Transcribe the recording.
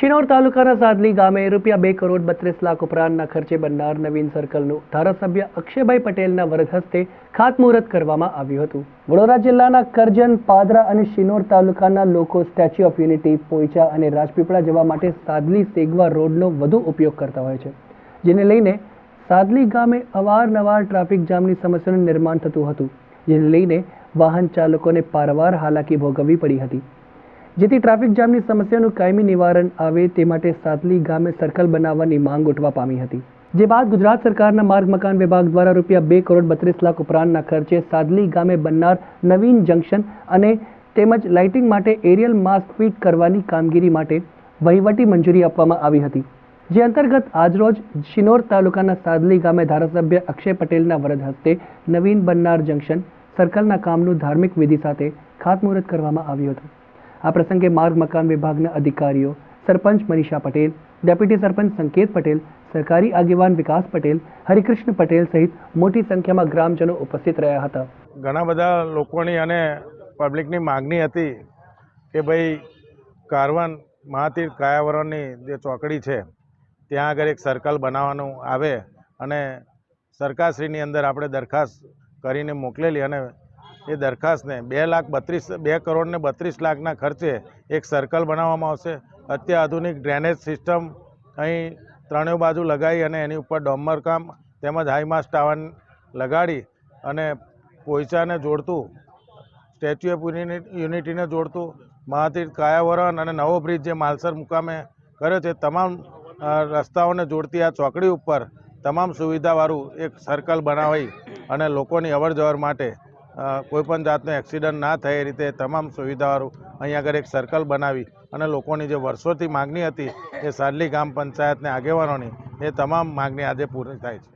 શિનોર તાલુકાના સાદલી ગામે ₹2 કરોડ 32 લાખ ઉપરાંતના ખર્ચે બનનાર નવીન સર્કલનું ધારાસભ્ય અક્ષયભાઈ પટેલના વરદ હસ્તે ખાતમુહૂર્ત કરવામાં આવ્યું હતું। વડોદરા જિલ્લાના કરજણ, પાદરા અને શિનોર તાલુકાના લોકો સ્ટેચ્યુ ઓફ યુનિટી, પોઈચા અને રાજપીપળા જવા માટે સાદલી સેગવા રોડનો વધુ ઉપયોગ કરતા હોય છે, જેને લઈને સાદલી ગામે અવારનવાર ટ્રાફિક જામની સમસ્યાનું નિર્માણ થતું હતું, જેને લઈને વાહન ચાલકોને પારવાર હાલાકી ભોગવવી પડી હતી। જેથી ટ્રાફિક જામની સમસ્યાનું કાયમી નિવારણ આવે તે માટે સાદલી ગામે સર્કલ બનાવવાની માંગ ઉઠવા પામી હતી। જે બાદ ગુજરાત સરકારના માર્ગ મકાન વિભાગ દ્વારા ₹2 કરોડ 32 લાખ ઉપરાંતના ખર્ચે સાદલી ગામે બનનાર નવીન જંકશન અને તેમજ લાઇટિંગ માટે એરિયલ માસ્ક ફિટ કરવાની કામગીરી માટે વહીવટી મંજૂરી આપવામાં આવી હતી। જે અંતર્ગત આજરોજ શિનોર તાલુકાના સાદલી ગામે ધારાસભ્ય અક્ષય પટેલના વરદ હસ્તે નવીન બનનાર જંકશન સર્કલના કામનું ધાર્મિક વિધિ સાથે ખાતમુહૂર્ત કરવામાં આવ્યું હતું। આ પ્રસંગે માર્ગ મકાન વિભાગના અધિકારીઓ, સરપંચ મનીષા પટેલ, ડેપ્યુટી સરપંચ સંકેત પટેલ, સરકારી આગેવાન વિકાસ પટેલ, હરિકૃષ્ણ પટેલ સહિત મોટી સંખ્યામાં ગ્રામજનો ઉપસ્થિત રહ્યા હતા। ઘણા બધા લોકોની અને પબ્લિકની માગણી હતી કે ભાઈ કારવન મહાતીર્થ કાયાવરણની જે ચોકડી છે ત્યાં આગળ એક સર્કલ બનાવવાનું આવે અને સરકારશ્રીની અંદર આપણે દરખાસ્ત કરીને મોકલેલી અને એ દરખાસ્તને 2 કરોડ ને 32 લાખના ખર્ચે એક સર્કલ બનાવવામાં આવશે। અત્યાધુનિક ડ્રેનેજ સિસ્ટમ અહીં ત્રણેય બાજુ લગાવી અને એની ઉપર ડોમર કામ તેમજ હાઈમાસ્ટ ટાવર લગાડી અને પોઈચાને જોડતું, સ્ટેચ્યુ ઓફ યુનિટીને જોડતું, મહાતીર્થ કાયાવરણ અને નવો બ્રિજ જે માલસર મુકામે કર્યો છે તમામ રસ્તાઓને જોડતી આ ચોકડી ઉપર તમામ સુવિધાવાળું એક સર્કલ બનાવી અને લોકોની અવર જવર માટે કોઈપણ જાતનો એક્સિડન્ટ ના થાય એ રીતે તમામ સુવિધાવાળું અહીં આગળ એક સર્કલ બનાવી અને લોકોની જે વર્ષોથી માગણી હતી એ સાદલી ગામ પંચાયતને આગેવાનોની એ તમામ માગણી આજે પૂરી થાય છે।